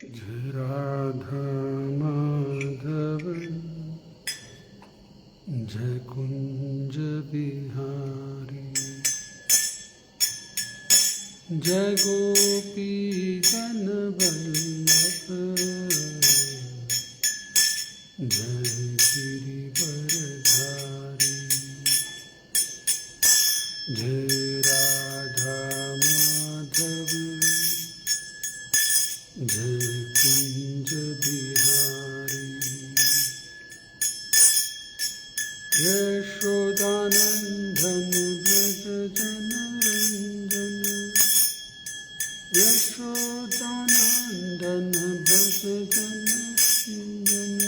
जय राधा माधव जय कुंज बिहारी जय गोपी जन वल्लभ जय गिरिवरधारी जय राधा माधव जय कुंज बिहारी यशोदानंदन व्रज जन रंजन यशोदानंदन व्रज जन रंजन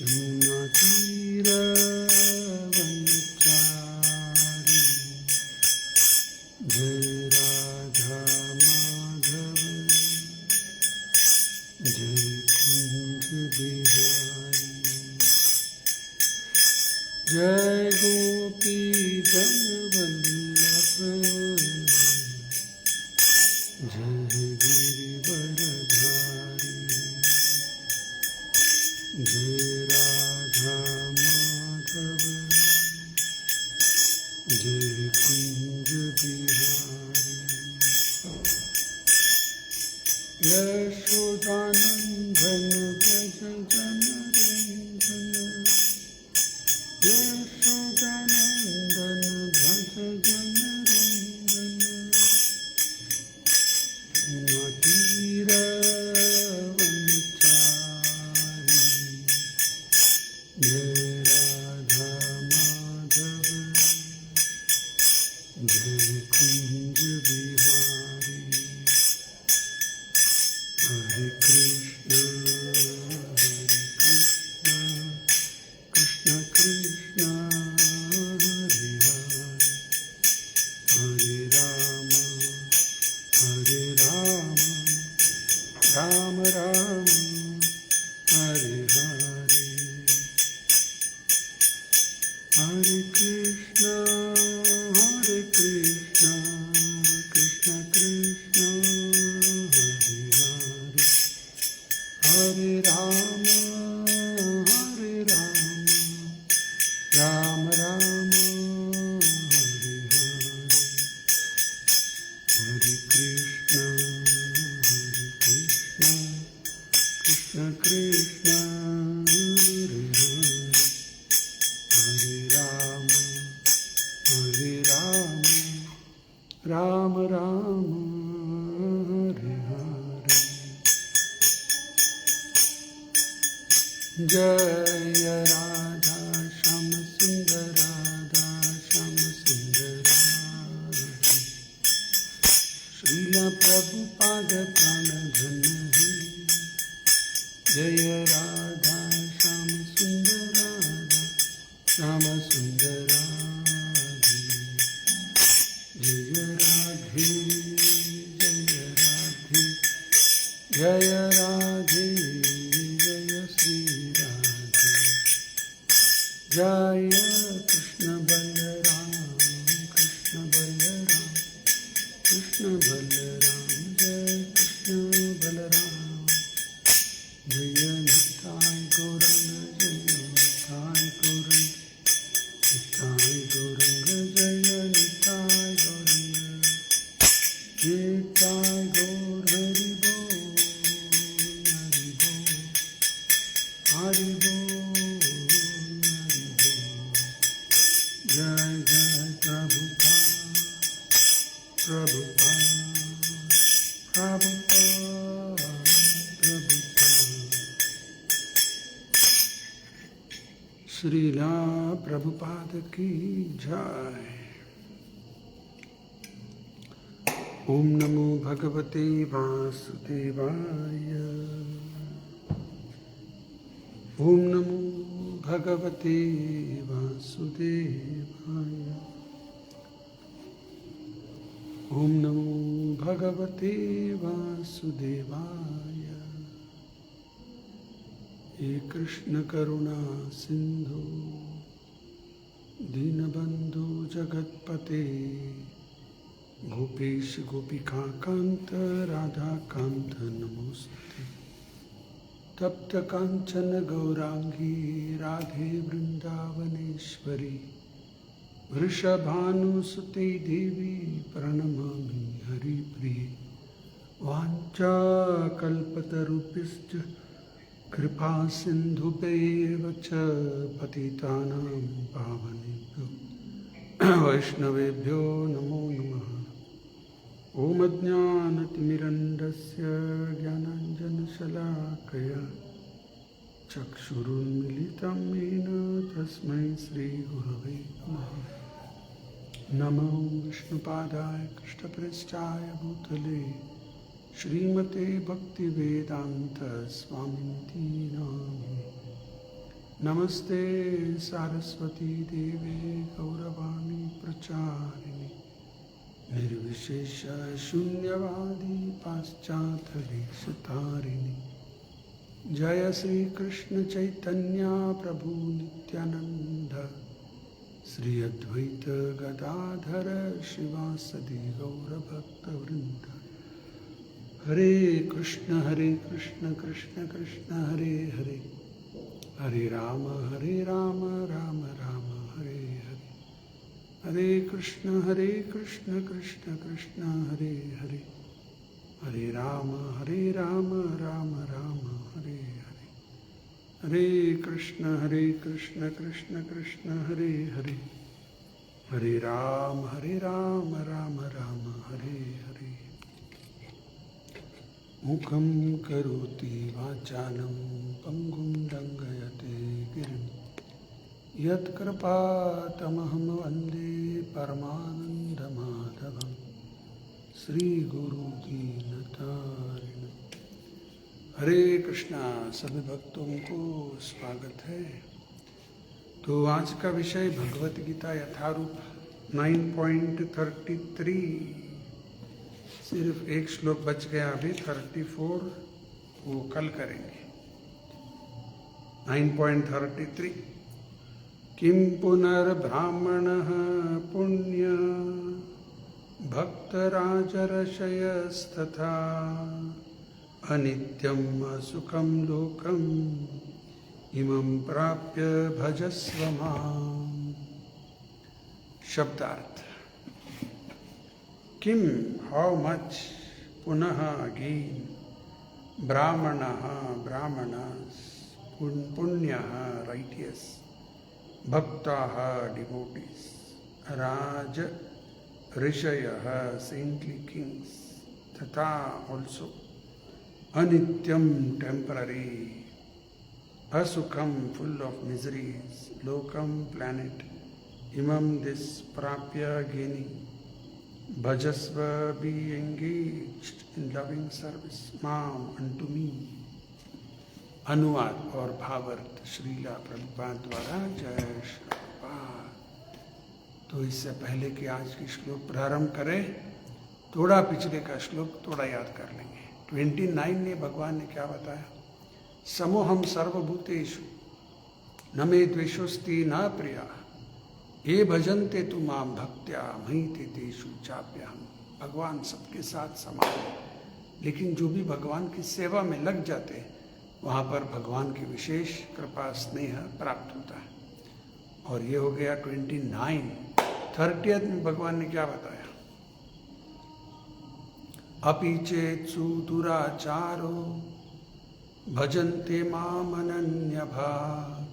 यमुना तीर वनचारी जय राधा माधव जय कुंज बिहारी जय गोपी जन वल्लभ जय गिरिवरधारी जय राधा माधव जय कुंज बिहारी यशोदानंदन व्रज जन रंजन यशोदानंदन भज जन रंजन तीर वनचारी जय राधा माधव जय कुंज बिहारी हरे कृष्ण कृष्ण कृष्ण हरे हरे हरे राम राम राम हरे हरे हरे कृष्ण कृष्ण कृष्ण हरे हरे हरे राम राम राम हरे हरे हरे कृष्ण कृष्ण कृष्ण हरे हरे राम राम राम हरे हरे जय राधा श्याम सुंदर राधा श्याम सुंदर श्रीला प्रभुपाद प्राण धन है जय राधा श्याम सुंदर राधा श्याम सुंदर जय राधे जय राधे जय श्री राधे जय कृष्ण बलराम कृष्ण बलराम कृष्ण बलराम जय कृष्ण बलराम जय निताय गौरंग जय निताय गौरंग निताय गौरंग जय निताय गौरंग निताय गौर हरि बोल हरि बोल हरि बोल जय जय प्रभुपाद प्रभुपाद श्रीला प्रभुपाद की जय। ओम नमो भगवते वासुदेवाय ओम नमो भगवते वासुदेवाय ओम नमो भगवते वासुदेवाय हे कृष्ण करुणा सिंधु दीनबंधु जगतपते गोपेश गोपिका कांत राधा कांत नमोस्तुते। तप्त कांचन गौरांगी राधे वृंदावनेश्वरी वृषभानुसुते देवी प्रणमामि हरिप्रिये। वाञ्छाकल्पतरुभ्यश्च कृपा सिन्धुभ्येव च पतितानां पावनेभ्यो वैष्णवेभ्यो नमो नमः। ॐ अज्ञानतिमिरन्धस्य ज्ञानाञ्जनशलाकया चक्षुरुन्मीलितं येन तस्मै श्रीगुरवे नमः। नमो विष्णुपादाय कृष्णप्रेष्ठाय भूतले श्रीमते भक्तिवेदांत स्वामिनिति नामिने। नमस्ते सारस्वती देवे गौरवाणी प्रचारिणे निर्विशेष शून्यवादी पाश्चात्यदेशतारिणे। जय श्री कृष्ण चैतन्य प्रभु नित्यानंद श्री अद्वैत गदाधर शिवासदि गौरभक्तवृंद। हरे कृष्ण कृष्ण कृष्ण हरे हरे, हरे राम राम राम हरे हरे। हरे कृष्ण कृष्ण कृष्ण हरे हरे, हरे राम राम राम हरे हरे। हरे कृष्ण कृष्ण कृष्ण हरे हरे, हरे राम राम राम हरे हरे। मुखं करोति वाचालं पंगुं लंघयते गिरिं यत्कृपातमहं वन्दे परमानन्दमाधवं श्रीगुरुदीनतारिणं। हरे कृष्णा। सभी भक्तों को स्वागत है। तो आज का विषय भगवत गीता यथारूप 9.33। सिर्फ एक श्लोक बच गया अभी, 34 वो कल करेंगे। 9.33 किं पुनर्ब्राह्मणः पुण्य भक्तराजर्षयस्तथा अनित्यं सुखं लोकम् इमं प्राप्य भजस्व माम्। शब्दार्थ। किम, हाउ मच, पुनः अगेन, ब्राह्मणः ब्राह्मणस, पुण्यः राइटियस, भक्ताः डिवोटीज, राज ऋषयः सेंटली किंग्स, तथा ऑल्सो अनित्यम टेम्पररी, असुखम फुल ऑफ मिजरीज, लोकम प्लैनेट, इमम दिस प्राप्य गेनिंग, भजस्व be engaged in loving service माम unto me। अनुवाद और भावार्थ श्रीला प्रभुपाद द्वारा। जय श्री प्रभुपाद। तो इससे पहले कि आज की श्लोक प्रारंभ करें, थोड़ा पिछले का श्लोक थोड़ा याद कर लेंगे। 29 में भगवान ने क्या बताया? समोहम सर्वभूतेषु न मे द्वेषोस्ति न प्रिया ये भजन्ते तु मां भक्त्या मयि ते तेषु चाप्यहम्। भगवान सबके साथ समान है, लेकिन जो भी भगवान की सेवा में लग जाते हैं वहाँ पर भगवान की विशेष कृपा स्नेह प्राप्त होता है। और ये हो गया 29। 30 में भगवान ने क्या बताया? अपि चेत्सु दुराचारो भजन्ते माम् अनन्यभाक्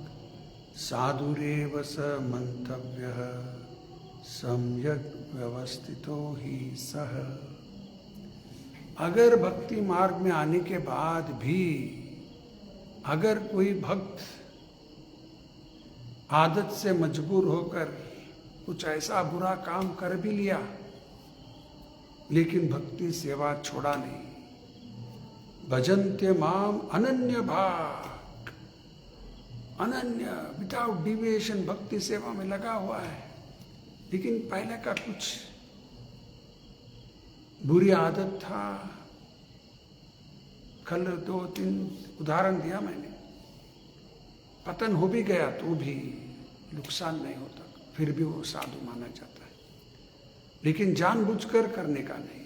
साधुरेव स मंतव्यः सम्यक् व्यवस्थितो हि सः। अगर भक्ति मार्ग में आने के बाद भी अगर कोई भक्त आदत से मजबूर होकर कुछ ऐसा बुरा काम कर भी लिया, लेकिन भक्ति सेवा छोड़ा नहीं, भजन्ते माम अनन्य भाग, अनन्य विदाउट डिविएशन भक्ति सेवा में लगा हुआ है, लेकिन पहले का कुछ बुरी आदत था। कल 2-3 उदाहरण दिया मैंने। पतन हो भी गया तो भी नुकसान नहीं होता, फिर भी वो साधु माना जाता है। लेकिन जानबूझकर करने का नहीं,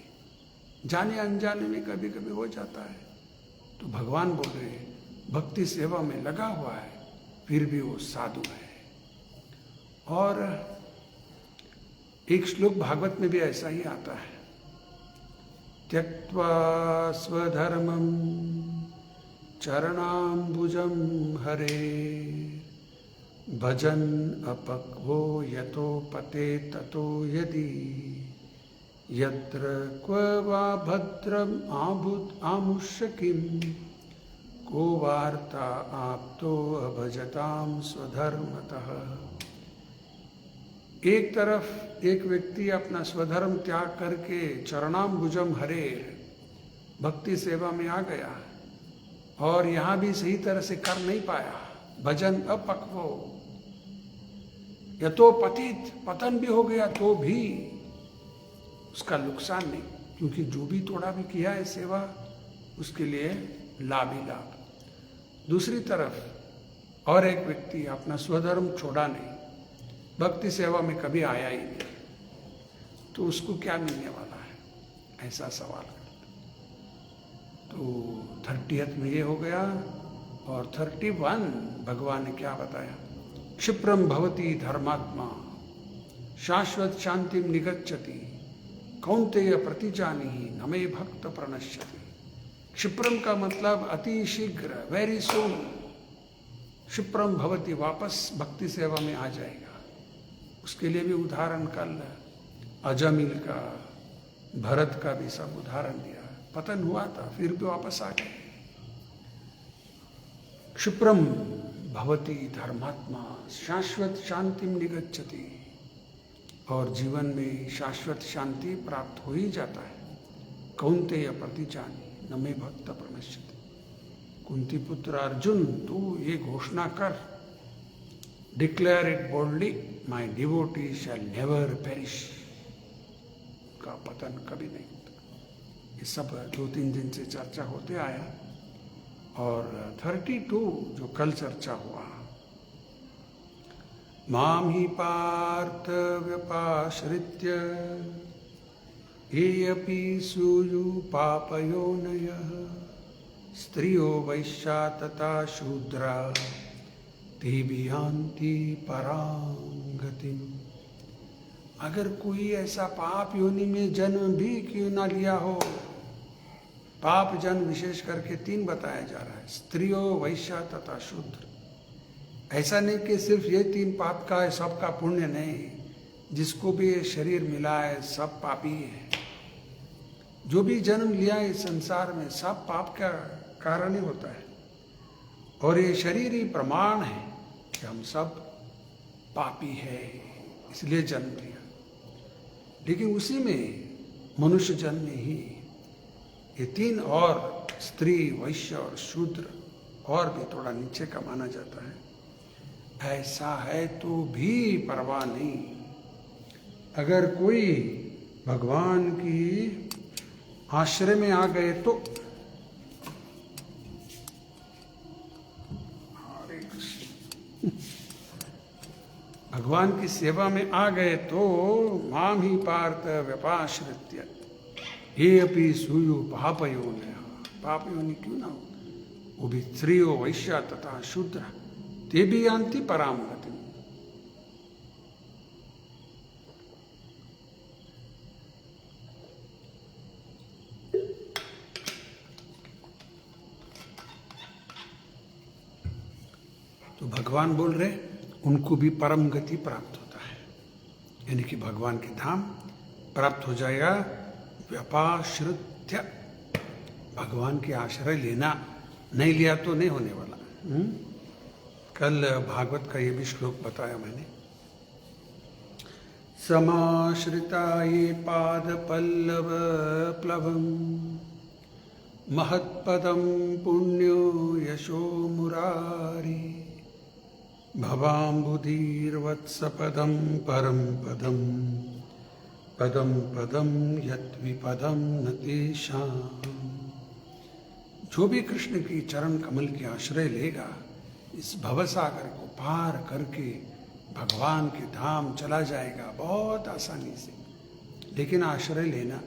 जाने अनजाने में कभी कभी हो जाता है। तो भगवान बोल रहे हैं भक्ति सेवा में लगा हुआ है फिर भी वो साधु है। और एक श्लोक भागवत में भी ऐसा ही आता है, त्यक्त्वा स्वधर्मं चरणाम्बुजं हरे भजन अपक्वो यतो पते ततो यदि यत्र क्व वा भद्रम आमुष्य किम को वार्ता आप्तो अभजताम स्वधर्मतः। एक तरफ एक व्यक्ति अपना स्वधर्म त्याग करके चरणाम्बुजम हरे भक्ति सेवा में आ गया और यहाँ भी सही तरह से कर नहीं पाया, भजन अपक्वो यतो पतित, पतन भी हो गया तो भी उसका नुकसान नहीं, क्योंकि जो भी थोड़ा भी किया है सेवा उसके लिए लाभ ही लाभ। दूसरी तरफ और एक व्यक्ति अपना स्वधर्म छोड़ा नहीं, भक्ति सेवा में कभी आया ही नहीं, तो उसको क्या मिलने वाला है, ऐसा सवाल करते। तो 30th में ये हो गया। और 31 भगवान ने क्या बताया, क्षिप्रम भवति धर्मात्मा शाश्वत शांतिम निगच्छति कौन्तेय प्रतिजानीहि न मे भक्त प्रणश्यति। क्षिप्रम का मतलब अति शीघ्र, वेरी सून। क्षिप्रम भवति, वापस भक्ति सेवा में आ जाएगा। उसके लिए भी उदाहरण कल अजमिल का, भरत का भी सब उदाहरण दिया। पतन हुआ था फिर भी वापस आ गए। क्षिप्रम भवति धर्मात्मा शाश्वत शांतिम निगच्छति, और जीवन में शाश्वत शांति प्राप्त हो ही जाता है। कौन्तेय प्रतिजानी न मे भक्त प्रणश्यति। कुंती पुत्र अर्जुन, तू ये घोषणा कर, declare it boldly, my devotee shall never perish. का पतन कभी नहीं होता। ये सब 2-3 दिन से चर्चा होते आया। और 32 जो कल चर्चा हुआ, माम ही पार्थ व्यपाश्रित्य ये अपि सूयु पापयोनयः स्त्रियो वैश्या तथा शूद्रा ते भी यान्ति परां गतिम्। अगर कोई ऐसा पाप योनि में जन्म भी क्यों ना लिया हो, पाप जन्म विशेष करके 3 बताया जा रहा है, स्त्रियों वैश्या तथा शूद्र। ऐसा नहीं कि सिर्फ ये 3 पाप का है, सबका पुण्य नहीं। जिसको भी ये शरीर मिला है सब पापी है। जो भी जन्म लिया है इस संसार में सब पाप का कारण ही होता है। और ये शरीर ही प्रमाण है कि हम सब पापी है, इसलिए जन्म लिया। लेकिन उसी में मनुष्य जन्म में ही ये 3 और स्त्री वैश्य और शूद्र और भी थोड़ा नीचे का माना जाता है। ऐसा है तो भी परवाह नहीं। अगर कोई भगवान की आश्रय में आ गए तो भगवान की सेवा में आ गए तो माम ही पार्थ व्यपाश्रित्य ये अपि सूयु पापयोनि, पापयोनि क्यों ना हो, वो भी स्त्रियो वैश्या तथा शूद्र ते भी यान्ति परां गतिम्। तो भगवान बोल रहे उनको भी परम गति प्राप्त होता है, यानी कि भगवान के धाम प्राप्त हो जाएगा। व्यपाश्रित्य, भगवान के आश्रय लेना, नहीं लिया तो नहीं होने वाला। कल भागवत का ये भी श्लोक बताया मैंने, समाश्रिता ये पाद पल्लव प्लवम महत्पदम पुण्यो यशो मुरारी भवाम्बुधीर्वत्सपदं परम पदम पदम पदम यद्विपदम न तेषाम्। जो भी कृष्ण की चरण कमल के आश्रय लेगा इस भवसागर को पार करके भगवान के धाम चला जाएगा बहुत आसानी से। लेकिन आश्रय लेना,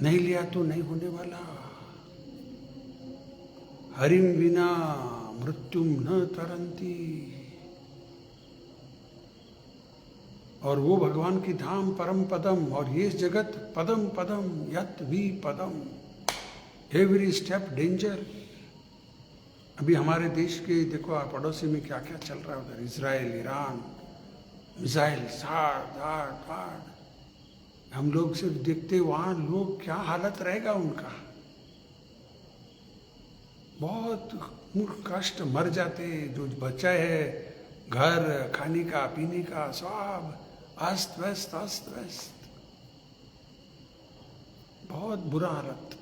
नहीं लिया तो नहीं होने वाला। हरिम विना मृत्युम न तरंती। और वो भगवान की धाम परम पदम, और ये जगत पदम पदम यत भी पदम, एवरी स्टेप डेंजर। अभी हमारे देश के देखो पड़ोसी में क्या क्या चल रहा है उधर, इजराइल, ईरान, मिसाइल साड़ दाड़ दाड़। हम लोग सिर्फ देखते, वहां लोग क्या हालत रहेगा उनका, बहुत कष्ट, मर जाते। जो बचा है घर, खाने का पीने का सब अस्त व्यस्त अस्त व्यस्त, बहुत बुरा हालत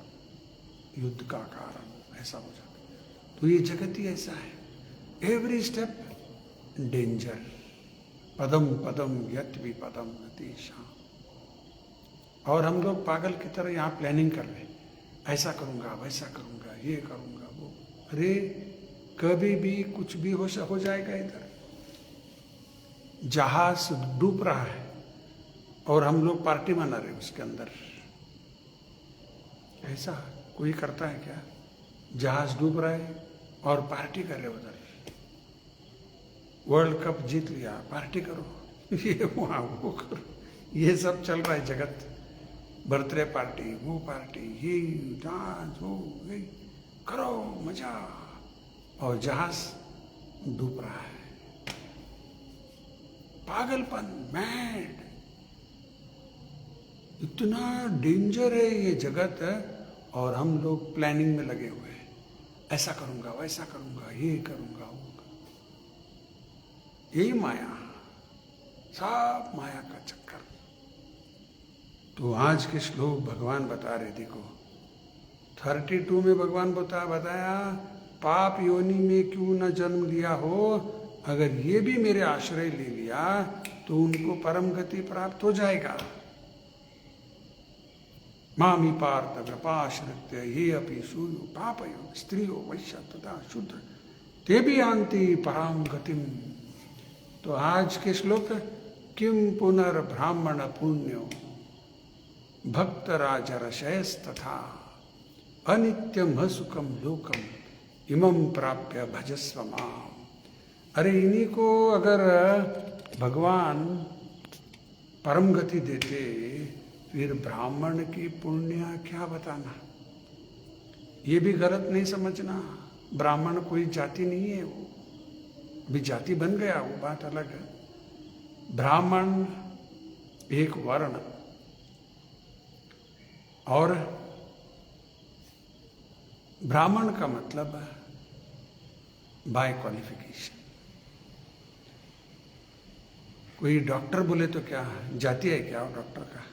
युद्ध का कारण ऐसा हो जाता। तो ये जगत ही ऐसा है, एवरी स्टेप डेंजर, पदम पदम यत भी पदम नतीशा। और हम लोग पागल की तरह यहाँ प्लानिंग कर रहे हैं, ऐसा करूंगा वैसा करूंगा ये करूंगा वो। अरे कभी भी कुछ भी हो जाएगा। इधर जहाज डूब रहा है और हम लोग पार्टी मना रहे उसके अंदर, ऐसा कोई करता है क्या? जहाज डूब रहा है और पार्टी कर रहे उधर, वर्ल्ड कप जीत लिया, पार्टी करो, ये वहां वो करो, ये सब चल रहा है जगत। बर्थडे पार्टी, वो पार्टी, ये डांस, वो ये करो मजा, और जहाज डूब रहा है। पागलपन, मैड, इतना डेंजर है ये जगत है। और हम लोग प्लानिंग में लगे हुए हैं, ऐसा करूंगा वैसा करूंगा ये करूंगा वो करूंगा। यही माया, सब माया का चक्कर। तो आज के श्लोक भगवान बता रहे, देखो 32 में भगवान बताया पाप योनि में क्यों न जन्म लिया हो, अगर ये भी मेरे आश्रय ले लिया तो उनको परम गति प्राप्त हो जाएगा। मामी पार्थ व्यपाश्रित्य ये अपि सूयो पापयो स्त्रियो वैश्य तथा शूद्र ते भी आंति पराम गतिम। तो आज के श्लोक, किम पुनर्ब्राह्मण पुण्यो भक्त राजरशयस्तथा अनित्यम सुखम लोकम इमं प्राप्य भजस्व माम। अरे इन्हीं को अगर भगवान परम गति देते, फिर ब्राह्मण की पुण्य क्या बताना। ये भी गलत नहीं समझना, ब्राह्मण कोई जाति नहीं है, वो भी जाति बन गया, वो बात अलग है। ब्राह्मण एक वर्ण, और ब्राह्मण का मतलब बाय क्वालिफिकेशन। कोई डॉक्टर बोले तो क्या जाति है क्या डॉक्टर का?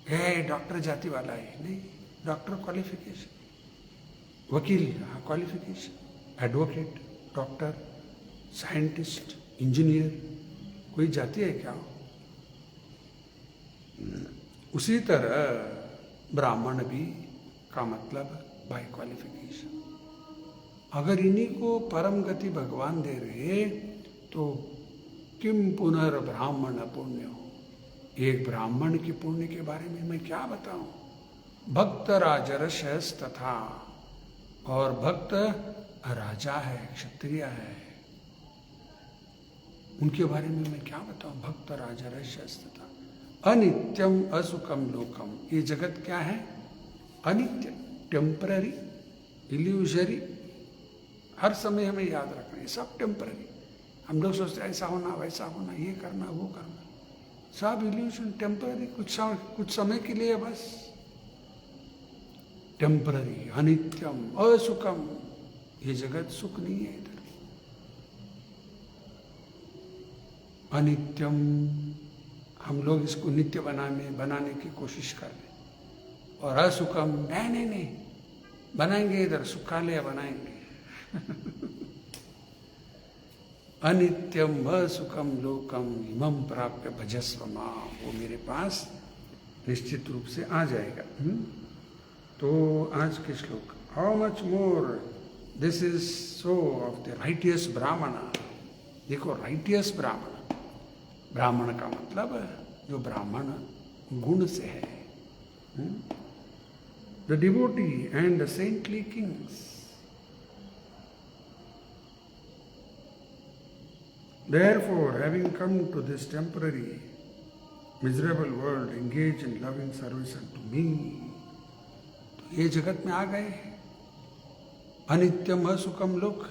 है डॉक्टर जाति वाला है? नहीं, डॉक्टर क्वालिफिकेशन। वकील qualification, advocate, doctor, scientist, engineer, कोई जाति है क्या? उसी तरह ब्राह्मण भी का मतलब बाय क्वालिफिकेशन। अगर इन्हीं को परम गति भगवान दे रहे तो किम पुनर्ब्राह्मण पुण्यो, एक ब्राह्मण की पुण्य के बारे में मैं क्या बताऊं। भक्त राजर्षयस् तथा, और भक्त राजा है, क्षत्रिय है, उनके बारे में मैं क्या बताऊं। भक्त राजर्षयस् तथा अनित्यम असुखम लोकम, ये जगत क्या है? अनित्य, टेम्पररी, इल्यूजरी। हर समय हमें याद रखना है, सब टेम्पररी। हम लोग सोचते हैं ऐसा होना वैसा होना, ये करना वो करना, सब इल्यूजन, टेम्पररी, कुछ समय के लिए बस। टेम्पररी, अनित्यम, असुखम, ये जगत सुख नहीं है इधर। अनित्यम, हम लोग इसको नित्य बनाने की कोशिश कर रहे, और असुखम, नहीं बनाएंगे, इधर सुखालय बनाएंगे। अनित्यम असुखम लोकम इमं प्राप्य भजस्व माम, वो मेरे पास निश्चित रूप से आ जाएगा। तो आज के श्लोक, how much more this is so of the righteous ब्राह्मण। देखो राइटियस ब्राह्मण, ब्राह्मण का मतलब जो ब्राह्मण गुण से है. The devotee and the saintly Kings. Therefore, having come to this temporary, miserable world, engage in loving service unto me. तो ये जगत में आ गए. अनित्यम असुखम लोक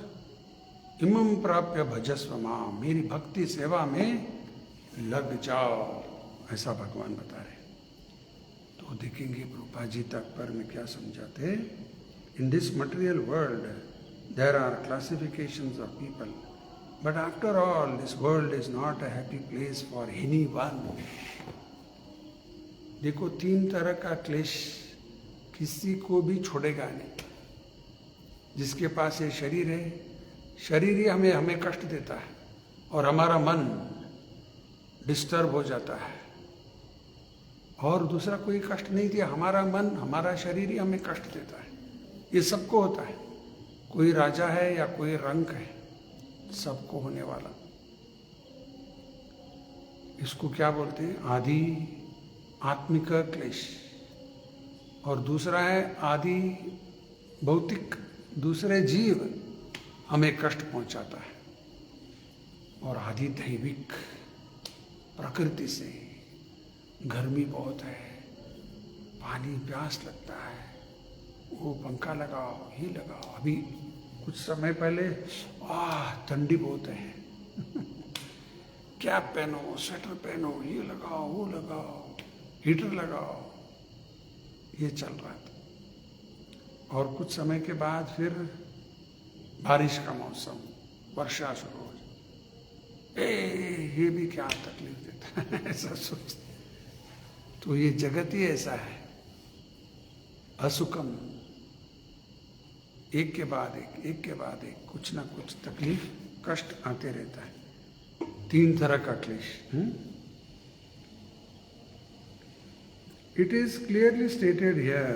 इमं प्राप्य भजस्व माम. मेरी भक्ति सेवा में लग जाओ, ऐसा भगवान बता रहे. तो देखेंगे प्रभुपाद जी तात्पर्य में क्या समझाते. In this material world there are classifications of people. But after all, this world is not a happy place for anyone. देखो 3 तरह का क्लेश किसी को भी छोड़ेगा नहीं. जिसके पास ये शरीर है, शरीर ही हमें कष्ट देता है और हमारा मन डिस्टर्ब हो जाता है. और दूसरा कोई कष्ट नहीं दिया, हमारा मन, हमारा शरीर ही हमें कष्ट देता है. ये सबको होता है. कोई राजा है या कोई रंक है, सबको होने वाला. इसको क्या बोलते हैं? आदि आत्मिक क्लेश. और दूसरा है आदि भौतिक. दूसरे जीव हमें कष्ट पहुंचाता है. और आदि दैविक, प्रकृति से. गर्मी बहुत है, पानी प्यास लगता है, वो पंखा लगाओ, ये लगाओ. अभी कुछ समय पहले ठंडी बहुत है. कैप पहनो, स्वेटर पहनो, ये लगाओ, वो लगाओ, हीटर लगाओ. ये चल रहा था. और कुछ समय के बाद फिर बारिश का मौसम, वर्षा शुरू हो जाए. ये भी क्या तकलीफ देता है. ऐसा सोचते. तो ये जगत ही ऐसा है, असुखम. एक के बाद एक कुछ ना कुछ तकलीफ, कष्ट आते रहता है. 3 तरह का क्लेश. It is clearly stated here.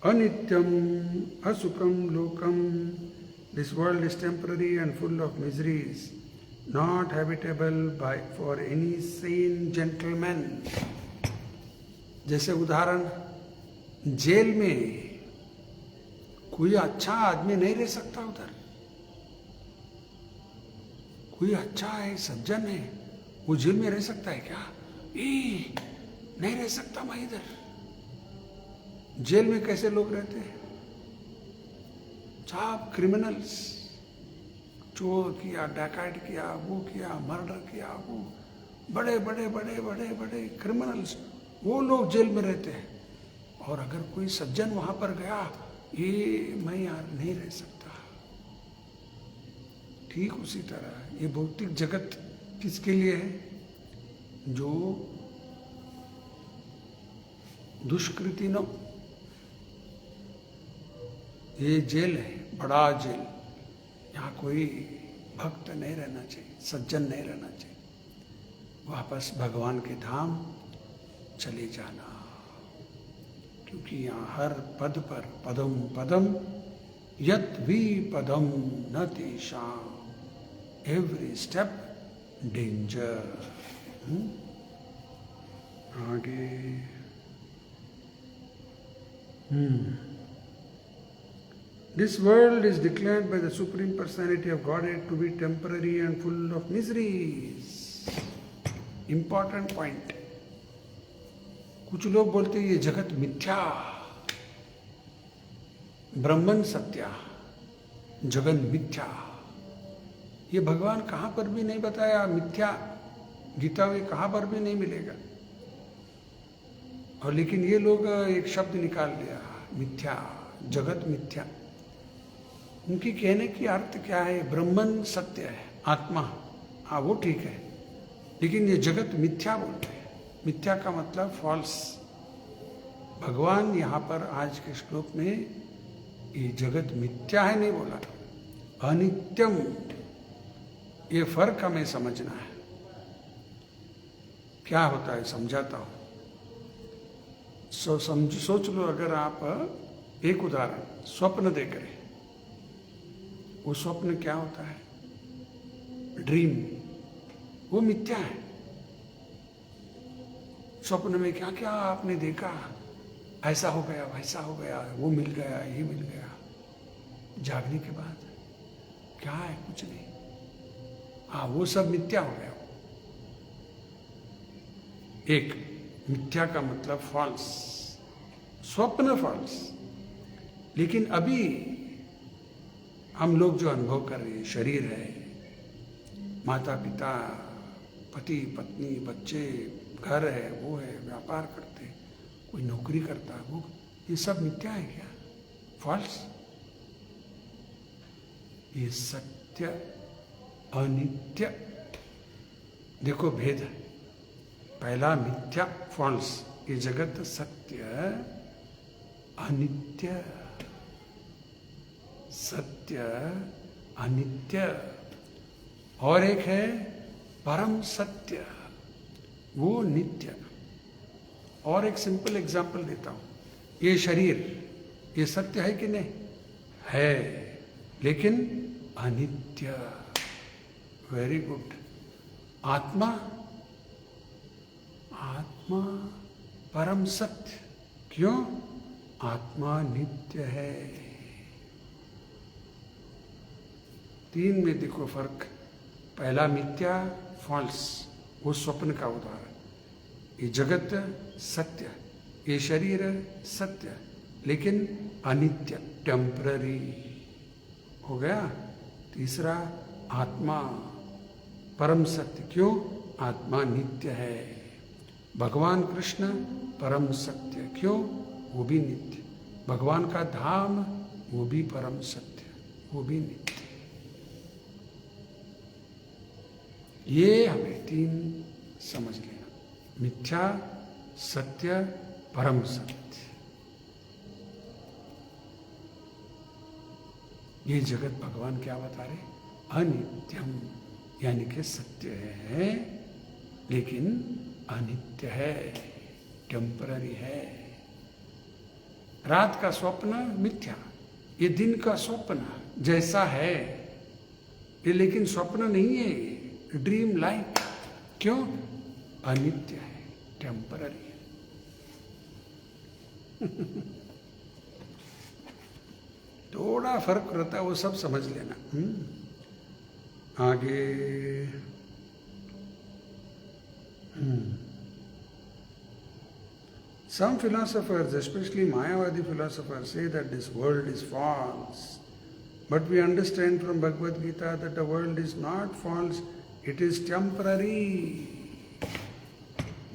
अनित्यम असुखम लोकम. This world is temporary and full of miseries, not habitable by for any sane gentleman. जैसे उदाहरण, जेल में कोई अच्छा आदमी नहीं रह सकता उधर. कोई अच्छा है, सज्जन है, वो जेल में रह सकता है क्या? नहीं रह सकता मैं इधर. जेल में कैसे लोग रहते हैं? सब क्रिमिनल्स. चोर किया, डकैत किया, वो किया, मर्डर किया, वो बड़े बड़े बड़े बड़े बड़े क्रिमिनल्स, वो लोग जेल में रहते हैं. और अगर कोई सज्जन वहां पर गया, ये मैं यार नहीं रह सकता. ठीक उसी तरह ये भौतिक जगत किसके लिए है? जो दुष्कृति न. ये जेल है, बड़ा जेल. यहाँ कोई भक्त नहीं रहना चाहिए, सज्जन नहीं रहना चाहिए. वापस भगवान के धाम चले जाना. क्योंकि यहाँ हर पद पर पदम पदम यत भी पदम न तेषाम. Every step danger. आगे This world is declared by the Supreme Personality of Godhead to be temporary and full of miseries. Important point. कुछ लोग बोलते हैं ये जगत मिथ्या, ब्रह्मन सत्या, जगन मिथ्या. ये भगवान कहाँ पर भी नहीं बताया मिथ्या. गीता में कहाँ पर भी नहीं मिलेगा. और लेकिन ये लोग एक शब्द निकाल लिया, मिथ्या, जगत मिथ्या. उनकी कहने की अर्थ क्या है? ब्रह्मन सत्य है, आत्मा. हाँ वो ठीक है, लेकिन ये जगत मिथ्या बोलते हैं. मिथ्या का मतलब फॉल्स. भगवान यहाँ पर आज के श्लोक में ये जगत मिथ्या है नहीं बोला, अनित्यम. ये फर्क हमें समझना है. क्या होता है समझाता हूं. सोच लो, अगर आप एक उदाहरण, स्वप्न देख रहे, वो स्वप्न क्या होता है? ड्रीम. वो मिथ्या है. स्वप्न में क्या क्या आपने देखा, ऐसा हो गया, वैसा हो गया, वो मिल गया, ये मिल गया। जागने के बाद क्या है? कुछ नहीं। हाँ, वो सब मिथ्या हो गया। एक मिथ्या का मतलब फॉल्स, स्वप्न फॉल्स। लेकिन अभी हम लोग जो अनुभव कर रहे हैं, शरीर है, माता पिता, पति पत्नी, बच्चे, घर है, वो है, व्यापार करते, कोई नौकरी करता, वो, ये सब मिथ्या है क्या? फॉल्स? ये सत्य अनित्य, देखो भेद है। पहला मिथ्या, फॉल्स, ये जगत सत्य अनित्य, सत्य अनित्य। और एक है परम सत्य, वो नित्य। और एक सिंपल एग्जाम्पल देता हूं, ये शरीर, ये सत्य है कि नहीं? है, लेकिन अनित्य। Very good. आत्मा, आत्मा परम सत्य। क्यों? आत्मा नित्य है। तीन में देखो फर्क। पहला मिथ्या, फॉल्स, वो स्वप्न का उदाहरण। ये जगत सत्य, ये शरीर सत्य, लेकिन अनित्य, टेम्पररी हो गया। तीसरा आत्मा परम सत्य। क्यों? आत्मा नित्य है। भगवान कृष्ण परम सत्य। क्यों? वो भी नित्य। भगवान का धाम, वो भी परम सत्य, वो भी नित्य। ये हमें तीन समझ लेना, मिथ्या, सत्य, परम सत्य। ये जगत भगवान क्या बता रहे? अनित्यम, यानी कि सत्य है लेकिन अनित्य है, टेम्पररी है। रात का स्वप्न मिथ्या, ये दिन का स्वप्न जैसा है, ये लेकिन स्वप्न नहीं है, ड्रीम लाइक। क्यों? अनित्य है, टेम्पररी है। थोड़ा फर्क रहता है, वो सब समझ लेना। आगे some philosophers, especially Mayavadi philosophers, say that this world is false. But we understand from Bhagavad Gita that the world is not false, it is temporary.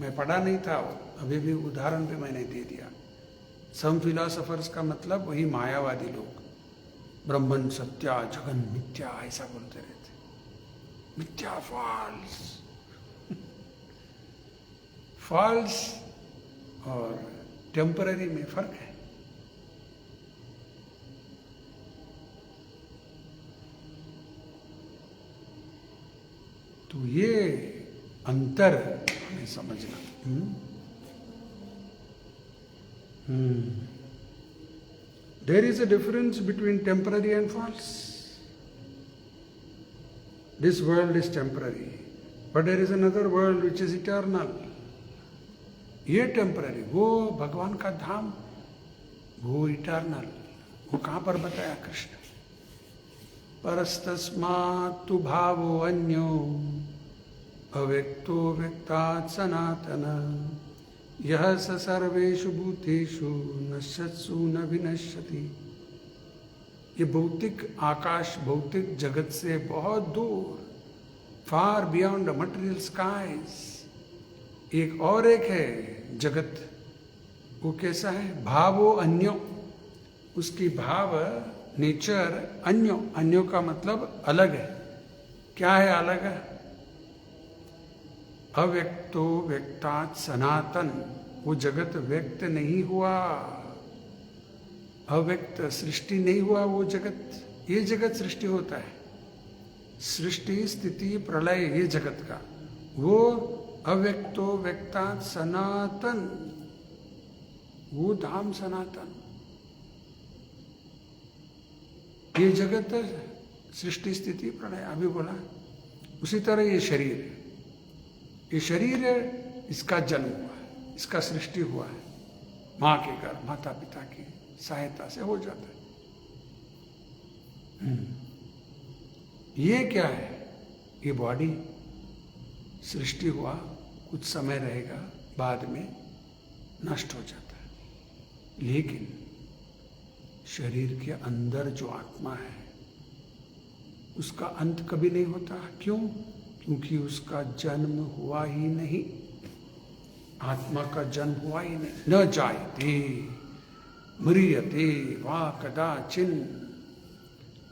मैं पढ़ा नहीं था, अभी भी उदाहरण पे मैंने दे दिया। सम फिलोसोफर्स का मतलब वही मायावादी लोग, ब्रह्मन सत्या जगन मिथ्या ऐसा बोलते रहते। मिथ्या, फॉल्स। फॉल्स और टेम्पररी में फर्क है। तो ये अंतर हमें समझना। There is a difference between temporary and false. This world is temporary, but there is another world which is eternal. ये टेम्पररी, वो भगवान का धाम, वो इटर्नल। वो कहाँ पर बताया कृष्ण? परस्तस्मात् तु भावो अन्यो अव्यक्तो व्यक्तात् सनातन यह स सर्वेषु भूतेषु नश्यत्सु न विनश्यति। ये भौतिक आकाश, भौतिक जगत से बहुत दूर, far beyond the material skies, एक और एक है जगत। वो कैसा है? भावो अन्यो, उसकी भाव, नेचर अन्यो, अन्यो का मतलब अलग है। क्या है अलग है? अव्यक्तो व्यक्तात् सनातन, वो जगत व्यक्त नहीं हुआ, अव्यक्त सृष्टि नहीं हुआ वो जगत। ये जगत सृष्टि होता है, सृष्टि स्थिति प्रलय ये जगत का। वो अव्यक्तो व्यक्तात् सनातन, वो धाम सनातन। ये जगत सृष्टि स्थिति प्रलय अभी बोला। उसी तरह ये शरीर, ये शरीर इसका जन्म हुआ है, इसका सृष्टि हुआ है, माँ के घर माता पिता की सहायता से हो जाता है। ये क्या है? ये बॉडी सृष्टि हुआ, कुछ समय रहेगा, बाद में नष्ट हो जाता है। लेकिन शरीर के अंदर जो आत्मा है उसका अंत कभी नहीं होता। क्यों? क्योंकि उसका जन्म हुआ ही नहीं। आत्मा का जन्म हुआ ही नहीं। न जायते म्रियते वा कदाचिन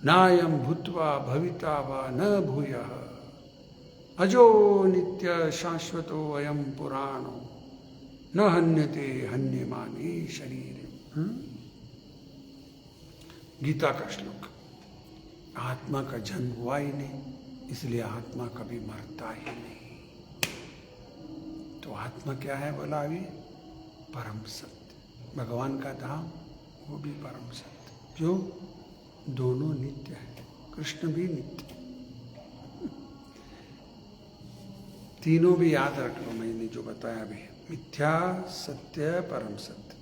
नायं भूत्वा भविता वा न भूयः अजो नित्य शाश्वतो अयं पुराणो न हन्यते हन्यमाने शरीर। गीता का श्लोक। आत्मा का जन्म हुआ ही नहीं, इसलिए आत्मा कभी मरता ही नहीं। तो आत्मा क्या है बोला अभी? परम सत्य। भगवान का धाम वो भी परम सत्य। क्यों? दोनों नित्य है, कृष्ण भी नित्य। तीनों भी याद रख लो, मैंने जो बताया अभी। मिथ्या, सत्य, परम सत्य।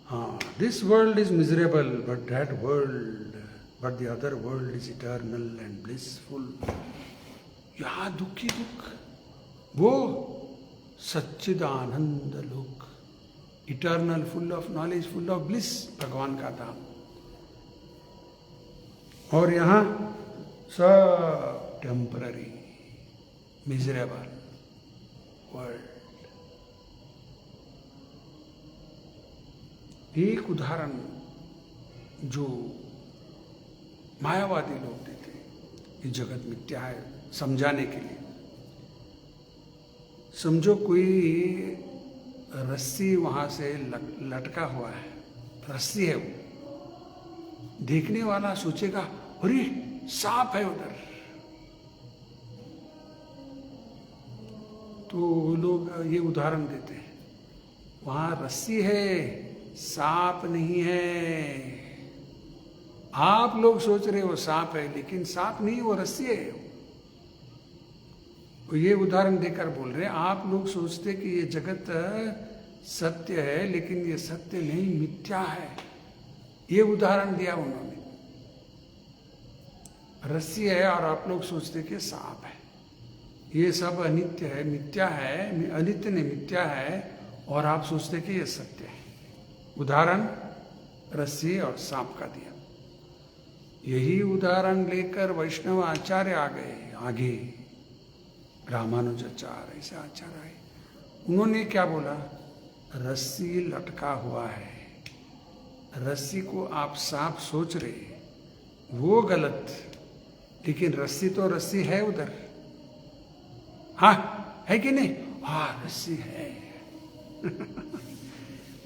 हाँ, this world is miserable but that world, but the other world is eternal and blissful. यहाँ दुखी दुख, वो सच्चिदानंद लोक, eternal, full of knowledge, full of bliss, भगवान का धाम। और यहाँ सब टेम्पररी, मिजरेबल वर्ल्ड। एक उदाहरण जो मायावादी लोग देते, ये जगत मिथ्या है समझाने के लिए। समझो कोई रस्सी वहां से लटका हुआ है, रस्सी है वो, देखने वाला सोचेगा अरे सांप है उधर, तो लोग ये उदाहरण देते हैं, वहां रस्सी है, सांप नहीं है। आप लोग सोच रहे हो सांप है, लेकिन सांप नहीं, वो रस्सी है। तो ये उदाहरण देकर बोल रहे हैं, आप लोग सोचते कि ये जगत सत्य है, लेकिन ये सत्य नहीं, मिथ्या है। ये उदाहरण दिया उन्होंने। रस्सी है और आप लोग सोचते कि सांप है। ये सब अनित्य है, मिथ्या है, अनित्य ने मिथ्या है, और आप सोचते कि ये सत्य है। उदाहरण रस्सी और सांप का दिया। यही उदाहरण लेकर वैष्णव आचार्य आ गए आगे, रामानुजाचार्य ऐसे आचार्य आए। उन्होंने क्या बोला? रस्सी लटका हुआ है, रस्सी को आप सांप सोच रहे, वो गलत, लेकिन रस्सी तो रस्सी है उधर। हाँ है कि नहीं? हाँ रस्सी है।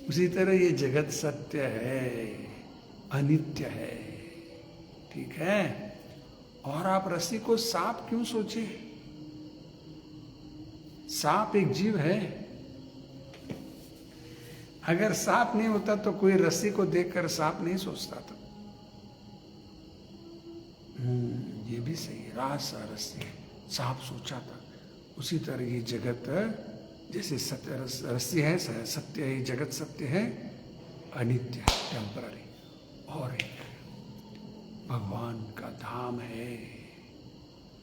उसी तरह ये जगत सत्य है, अनित्य है, ठीक है। और आप रस्सी को सांप क्यों सोचे? सांप एक जीव है। अगर सांप नहीं होता तो कोई रस्सी को देखकर सांप नहीं सोचता था। ये भी सही है, रासा रस्सी सांप सोचा था। उसी तरह ये जगत जैसे सत्य रस्सी है, सत्य है, जगत सत्य है, अनित्य है, टेम्पररी। और एक भगवान का धाम है।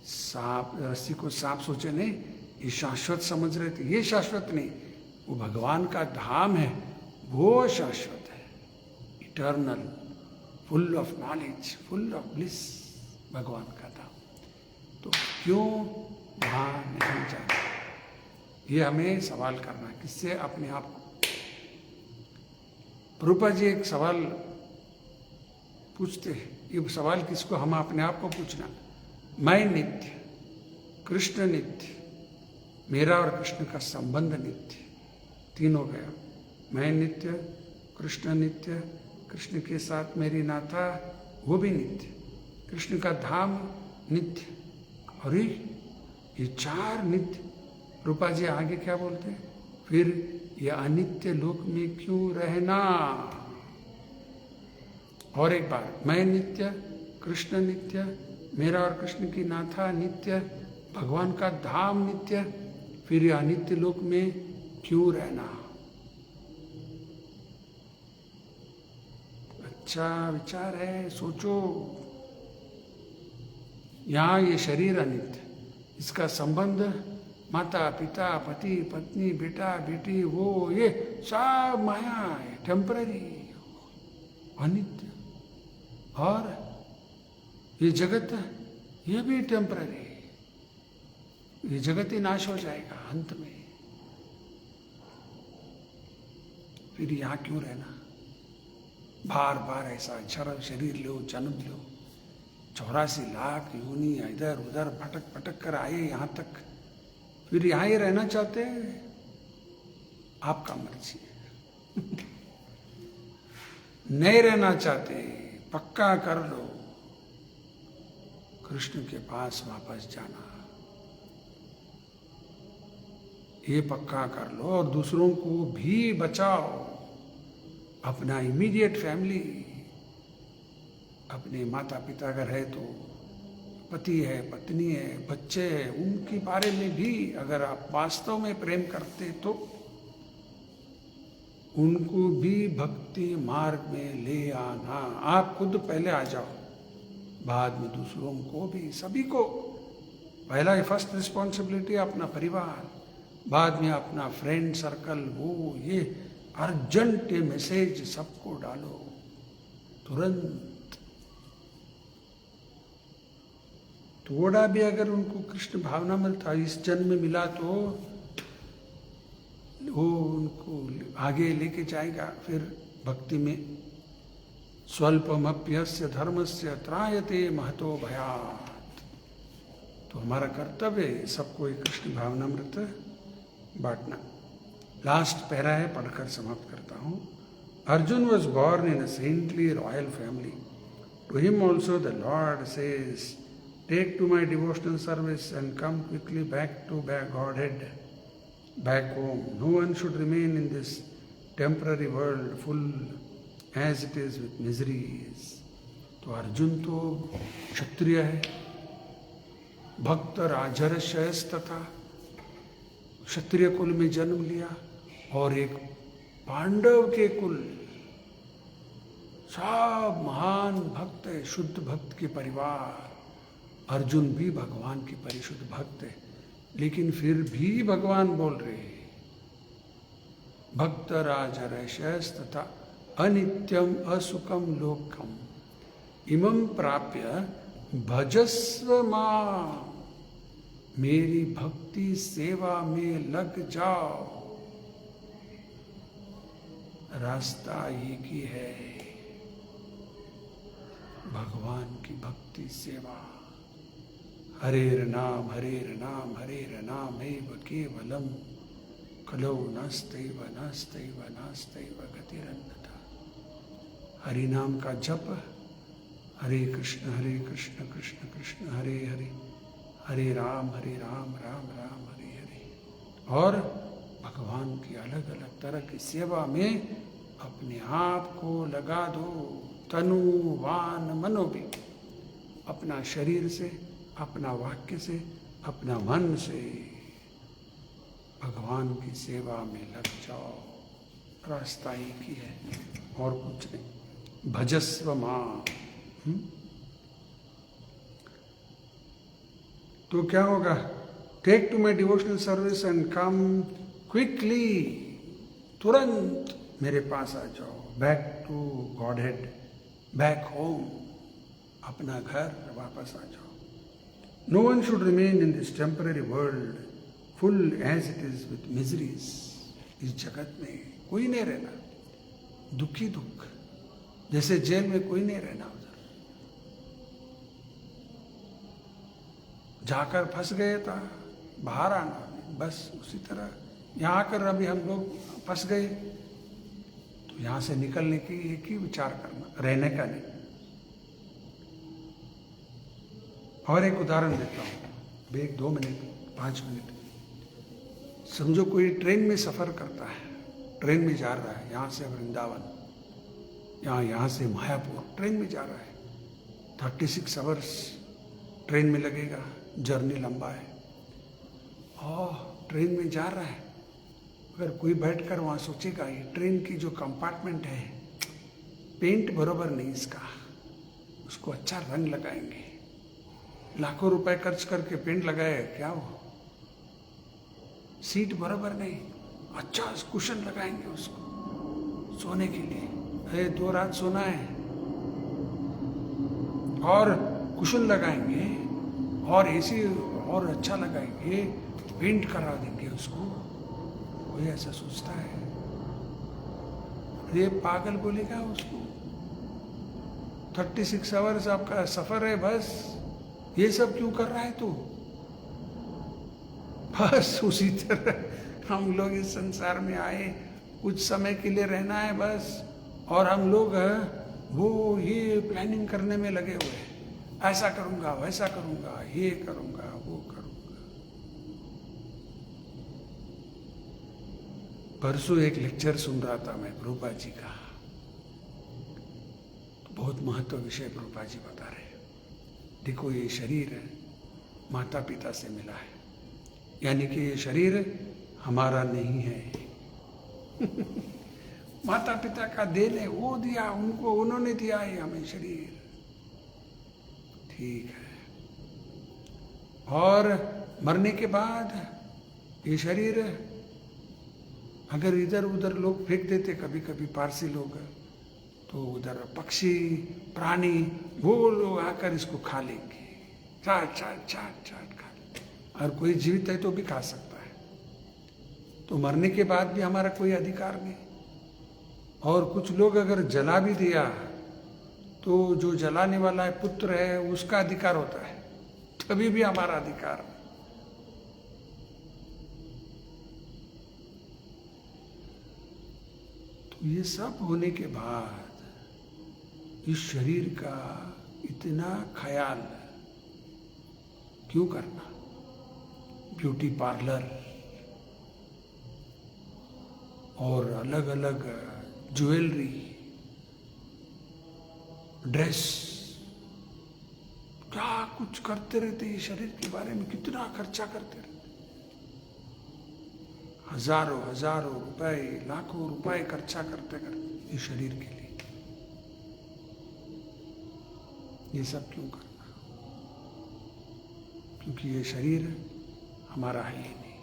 सांप, रस्सी को सांप सोचे नहीं, ये शाश्वत समझ रहे थे, ये शाश्वत नहीं, वो भगवान का धाम है, वो शाश्वत है, eternal, full of knowledge, full of bliss, भगवान का धाम। तो क्यों वहां नहीं जाना? ये हमें सवाल करना है, किससे? अपने आप को। प्रभुपाद जी एक सवाल पूछते हैं, ये सवाल किसको? हम अपने आप को पूछना। मैं नित्य, कृष्ण नित्य, मेरा और कृष्ण का संबंध नित्य, तीन हो गया। मैं नित्य, कृष्ण नित्य, कृष्ण के साथ मेरी नाता वो भी नित्य, कृष्ण का धाम नित्य। अरे ये चार नित्य। रूपा जी आगे क्या बोलते हैं? फिर ये अनित्य लोक में क्यों रहना? और एक बार, मैं नित्य, कृष्ण नित्य, मेरा और कृष्ण की नाथा नित्य, भगवान का धाम नित्य, फिर यह अनित्य लोक में क्यों रहना? अच्छा विचार है, सोचो। यहां ये शरीर अनित्य, इसका संबंध माता पिता पति पत्नी बेटा बेटी वो ये सब माया है, टेम्पररी, अनित्य। और ये जगत, ये भी टेम्पररी, ये जगत ही नाश हो जाएगा अंत में। फिर यहां क्यों रहना? बार बार ऐसा शरीर लो, जन्म लो, 84 लाख योनि इधर उधर भटक भटक कर आए यहां तक, फिर यहां ही रहना चाहते हैं? आपका मर्जी है। नहीं रहना चाहते, पक्का कर लो कृष्ण के पास वापस जाना, ये पक्का कर लो। और दूसरों को भी बचाओ, अपना इमीडिएट फैमिली, अपने माता पिता अगर है तो पति है, पत्नी है, बच्चे हैं, उनके बारे में भी अगर आप वास्तव में प्रेम करते तो उनको भी भक्ति मार्ग में ले आना। आप खुद पहले आ जाओ, बाद में दूसरों को भी, सभी को। पहला फर्स्ट रिस्पॉन्सिबिलिटी अपना परिवार, बाद में अपना फ्रेंड सर्कल, वो ये अर्जेंट मैसेज सबको डालो तुरंत। थोड़ा भी अगर उनको कृष्ण भावना मिलता, इस जन्म में मिला, तो वो उनको आगे लेके जाएगा फिर भक्ति में। स्वल्पमप्यस्य धर्मस्य त्रायते महतो भयात्। तो हमारा कर्तव्य है सबको एक कृष्ण भावनामृत बांटना। लास्ट पैरा है, पढ़कर समाप्त करता हूं। Arjun was born in a saintly royal family. To him also the lord says, take to my devotional service and come quickly back to Godhead, back home. No one should remain in this temporary world full as it is with miseries. तो अर्जुन तो क्षत्रिय है, भक्त राजर्षयस तथा, क्षत्रिय कुल में जन्म लिया, और एक पांडव के कुल, सब महान भक्त है, शुद्ध भक्त के परिवार। अर्जुन भी भगवान की परिशुद्ध भक्त है, लेकिन फिर भी भगवान बोल रहे हैं, भक्त राजर्षयस तथा अनित्यम असुखम लोकम इमं प्राप्य भजस्व मां। मेरी भक्ति सेवा में लग जाओ। रास्ता एक ही है, भगवान की भक्ति सेवा। हरेर नाम हरेर नाम एव केवलम, कलौ नास्तैव नास्तैव नास्तैव गतिरन्यथा। हरि नाम का जप, हरे कृष्ण कृष्ण कृष्ण हरे हरे, हरे राम राम राम हरे हरे। और भगवान की अलग अलग तरह की सेवा में अपने आप को लगा दो, तनु वान मनो भी। अपना शरीर से, अपना वाक्य से, अपना मन से भगवान की सेवा में लग जाओ। रास्ता एक ही है और कुछ नहीं। भजस्व मां। तो क्या होगा? Take to my devotional service and come quickly, तुरंत मेरे पास आ जाओ। Back to Godhead, back home, अपना घर वापस आ जाओ। No one should remain in this temporary world full as it is with miseries. इस जगत में कोई नहीं रहना, दुखी दुख, जैसे जेल में कोई नहीं रहना। उधर जाकर फंस गए था, बाहर आना, बस उसी तरह यहाँ आकर अभी हम लोग फंस गए, तो यहाँ से निकलने की एक ही विचार करना, रहने का नहीं। और एक उदाहरण देता हूँ, 1, 2 मिनट, 5 मिनट। समझो कोई ट्रेन में सफ़र करता है, ट्रेन में जा रहा है, यहाँ से वृंदावन, यहाँ से मायापुर, ट्रेन में जा रहा है, 36 आवर्स ट्रेन में लगेगा, जर्नी लंबा है, और ट्रेन में जा रहा है, अगर कोई बैठकर वहाँ सोचेगा ये ट्रेन की जो कंपार्टमेंट है पेंट बराबर नहीं इसका, उसको अच्छा रंग लगाएंगे, लाखों रुपए खर्च करके पेंट लगाए, क्या हो, सीट बराबर नहीं, अच्छा कुशन लगाएंगे उसको सोने के लिए, अरे 2 रात सोना है, और कुशन लगाएंगे और एसी और अच्छा लगाएंगे, पेंट करा देंगे उसको। कोई ऐसा सोचता है? ये पागल बोलेगा उसको। 36 आवर्स आपका सफर है, बस ये सब क्यों कर रहा है तू? बस उसी तरह हम लोग इस संसार में आए, कुछ समय के लिए रहना है बस, और हम लोग वो ये प्लानिंग करने में लगे हुए हैं, ऐसा करूंगा, वैसा करूंगा, ये करूंगा, वो करूंगा। परसों एक लेक्चर सुन रहा था मैं प्रभुपाद जी का, तो बहुत महत्व विषय प्रभुपाद जी बता रहे हैं। देखो ये शरीर माता पिता से मिला है, यानी कि ये शरीर हमारा नहीं है माता पिता का देन है, वो दिया उनको, उन्होंने दिया है हमें शरीर, ठीक है। और मरने के बाद ये शरीर अगर इधर उधर लोग फेंक देते, कभी कभी पारसी लोग, तो उधर पक्षी प्राणी वो लोग आकर इसको खा लेंगे, चाट चाट चाट चाट खा लेंगे, और कोई जीवित है तो भी खा सकता है। तो मरने के बाद भी हमारा कोई अधिकार नहीं। और कुछ लोग अगर जला भी दिया तो जो जलाने वाला है पुत्र है, उसका अधिकार होता है, तभी भी हमारा अधिकार नहीं। तो ये सब होने के बाद इस शरीर का इतना ख्याल क्यों करना? ब्यूटी पार्लर और अलग अलग ज्वेलरी, ड्रेस, क्या कुछ करते रहते, ये शरीर के बारे में कितना खर्चा करते रहते, हजारों हजारों रुपए, लाखों रुपए खर्चा करते करते इस शरीर के लिए। ये सब क्यों करना? क्योंकि ये शरीर हमारा है ही नहीं,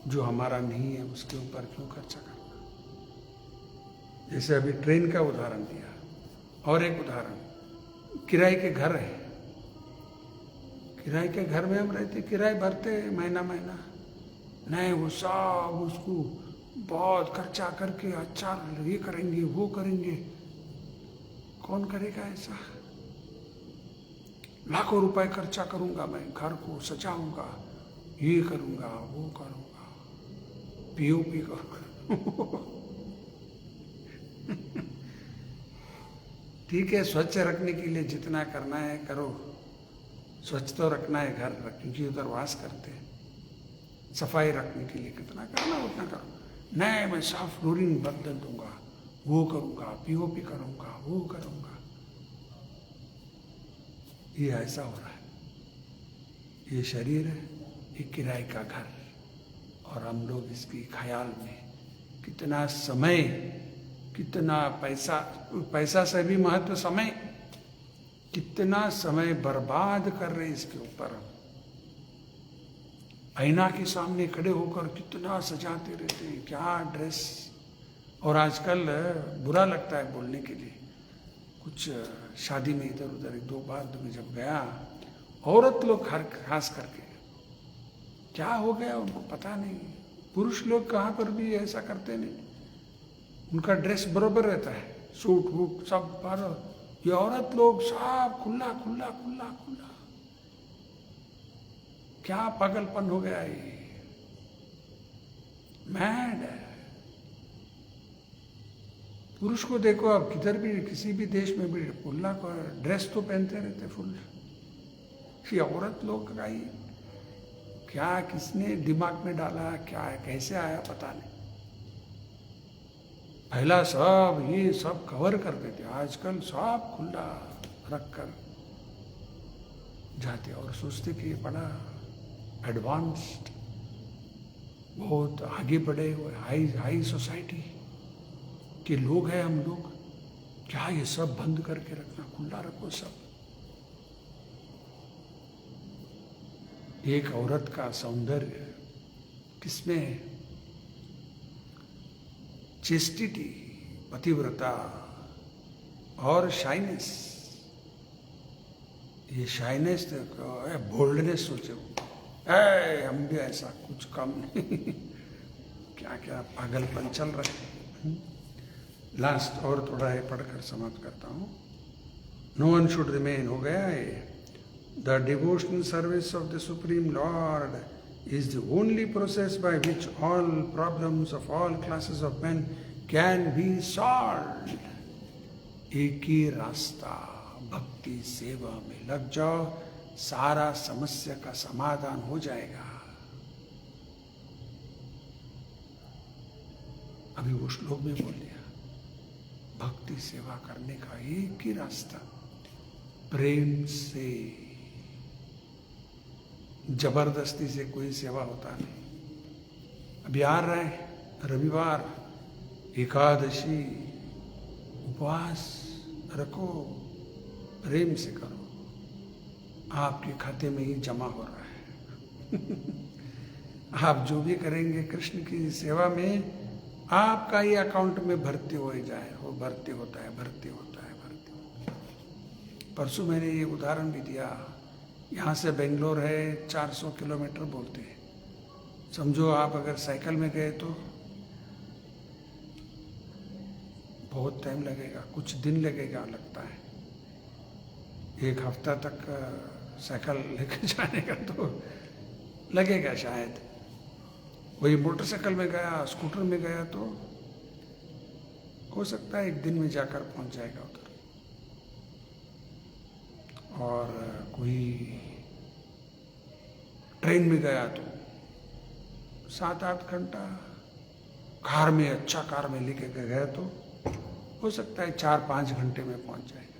जो हमारा नहीं है उसके ऊपर क्यों खर्चा करना? जैसे अभी ट्रेन का उदाहरण दिया, और एक उदाहरण, किराए के घर है, किराए के घर में हम रहते, किराए भरते महीना महीना, नहीं वो सब उसको बहुत खर्चा करके अच्छा ये करेंगे, वो करेंगे, कौन करेगा ऐसा? लाखों रुपए खर्चा करूंगा मैं, घर को सजाऊंगा, ये करूंगा, वो करूंगा, पीओपी करूंगा ठीक है, स्वच्छ रखने के लिए जितना करना है करो, स्वच्छ तो रखना है घर, क्योंकि उधर वास करते हैं। सफाई रखने के लिए कितना करना उतना करो। नहीं मैं साफ फ्लोरिंग बदल दूंगा, वो करूंगा, पीओपी करूंगा, वो करूंगा। ये ऐसा हो रहा है। ये शरीर एक किराए का घर, और हम लोग इसकी ख्याल में कितना समय, कितना पैसा, पैसा से भी महत्व समय, कितना समय बर्बाद कर रहे इसके ऊपर। आईना के सामने खड़े होकर कितना सजाते रहते हैं, क्या ड्रेस। और आजकल बुरा लगता है बोलने के लिए, कुछ शादी में इधर उधर 1-2 बार मैं जब गया, औरत लोग खास करके क्या हो गया उनको पता नहीं, पुरुष लोग कहाँ पर भी ऐसा करते नहीं, उनका ड्रेस बराबर रहता है, सूट वूट सब पर। ये औरत लोग सब खुला खुला खुला खुला, क्या पागलपन हो गया ये, मैड है। पुरुष को देखो अब किधर भी, किसी भी देश में भी खुला ड्रेस तो पहनते रहते फुल। ये औरत लोग का ही क्या, किसने दिमाग में डाला, क्या कैसे आया पता नहीं। पहला सब ये सब कवर करते थे, आजकल सब खुला रख कर। जाते और सोचते कि ये बड़ा एडवांस्ड, बहुत आगे बढ़े हुए हाई हाई सोसाइटी के लोग हैं हम लोग, क्या ये सब बंद करके रखना, खुला रखो सब। एक औरत का सौंदर्य किसमें है? चेस्टिटी, पतिव्रता और शाइनेस। ये शाइनेस बोल्डनेस सोचे हम भी ऐसा कुछ कम नहीं क्या क्या पागलपन चल रहा है। लास्ट और थोड़ा है पढ़कर समाप्त करता हूँ। नो वन शुड रिमेन, हो गया है। The devotional service of the supreme Lord is the only process by which all problems of all classes of men can be solved. एक ही रास्ता, भक्ति सेवा में लग जाओ, सारा समस्या का समाधान हो जाएगा। अभी वो श्लोक में बोल दिया, भक्ति सेवा करने का एक ही रास्ता, प्रेम से। जबरदस्ती से कोई सेवा होता नहीं। अभी आ रहा है रविवार, एकादशी, उपवास रखो, प्रेम से करो, आपके खाते में ही जमा हो रहा है। आप जो भी करेंगे कृष्ण की सेवा में, आपका ही अकाउंट में भर्ती हो जाए, वो भर्ती होता है, भर्ती होता है, भर्ती होता है। परसों मैंने ये उदाहरण भी दिया, यहाँ से बेंगलोर है 400 किलोमीटर बोलते हैं। समझो आप अगर साइकिल में गए तो बहुत टाइम लगेगा, कुछ दिन लगेगा लगता है, एक हफ्ता तक साइकिल लेकर जाने का तो लगेगा शायद। वही मोटरसाइकिल में गया, स्कूटर में गया तो हो सकता है एक दिन में जाकर पहुंच जाएगा उधर। और कोई ट्रेन में गया तो 7-8 घंटा, कार में, अच्छा कार में लेके गया तो हो सकता है 4-5 घंटे में पहुंच जाएगा।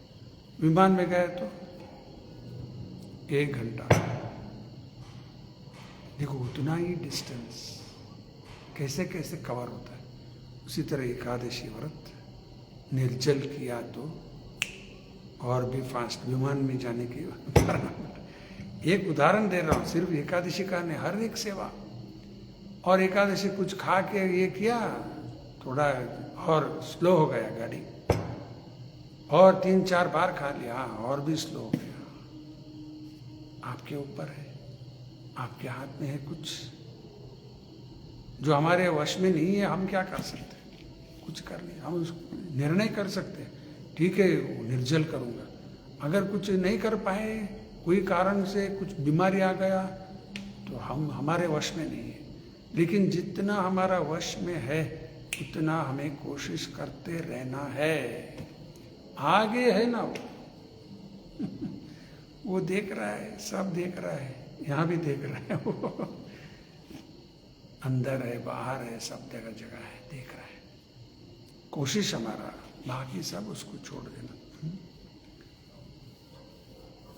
विमान में गए तो 1 घंटा। देखो उतना ही डिस्टेंस कैसे कैसे कवर होता है। उसी तरह एकादशी व्रत निर्जल किया तो और भी फास्ट विमान में जाने की। एक उदाहरण दे रहा हूँ, सिर्फ एकादशी का नहीं, हर एक सेवा। और एकादशी कुछ खा के ये किया, थोड़ा और स्लो हो गया गाड़ी, और 3-4 बार खा लिया और भी स्लो हो गया। आपके ऊपर है, आपके हाथ में है कुछ जो हमारे वश में नहीं है। हम क्या कर सकते? कुछ कर नहीं। हम निर्णय कर सकते, ठीक है निर्जल करूंगा। अगर कुछ नहीं कर पाए, कोई कारण से कुछ बीमारी आ गया, तो हम हमारे वश में नहीं है। लेकिन जितना हमारा वश में है उतना हमें कोशिश करते रहना है। आगे है ना वो देख रहा है, सब देख रहा है, यहाँ भी देख रहा है वो, अंदर है बाहर है, सब जगह जगह है, देख रहा है। कोशिश हमारा, बाकी सब उसको छोड़ देना।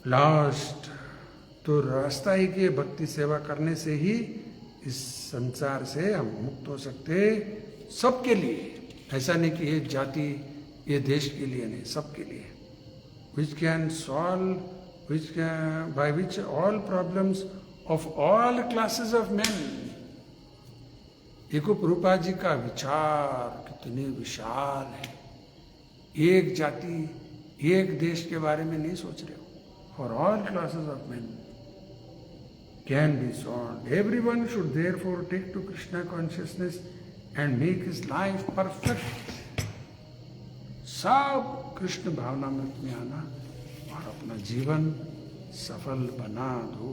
लास्ट तो रास्ता ही कि भक्ति सेवा करने से ही इस संसार से हम मुक्त हो सकते, सबके लिए। ऐसा नहीं कि ये जाति, ये देश के लिए नहीं, सबके लिए। which can solve, by which all problems of all classes of men। देखो प्रभुपाद जी का विचार कितने विशाल है। एक जाति, एक देश के बारे में नहीं सोच रहे हो। For all classes of men can be solved. Everyone should therefore take to Krishna consciousness and make his life perfect। सब कृष्ण भावना में आना और अपना जीवन सफल बना दो।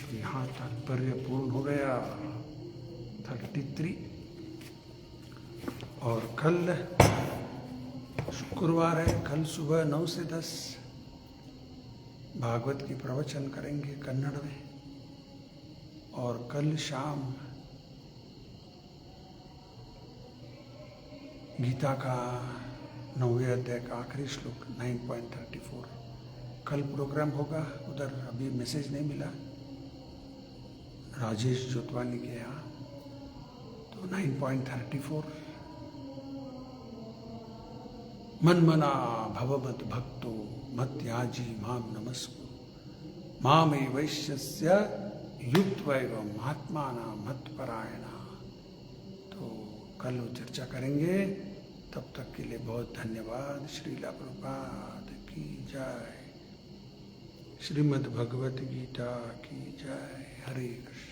तो यहाँ तात्पर्य पूर्ण हो गया 33। और कल शुक्रवार है, कल सुबह 9 से 10 भागवत की प्रवचन करेंगे कन्नड़ में। और कल शाम गीता का 9वें अध्याय का आखिरी श्लोक 9.34 कल प्रोग्राम होगा, उधर अभी मैसेज नहीं मिला, राजेश जोतवानी के यहाँ, तो 9.34 मन्मना भवमत भक्तो मत याजी माम नमस्कु मामे वैश्यस्य युक्त्वैव महात्माना मत परायणा। तो कल वो चर्चा करेंगे, तब तक के लिए बहुत धन्यवाद। श्रीला प्रभुपाद की जय, श्रीमद् भगवत गीता की जय। हरे कृष्ण।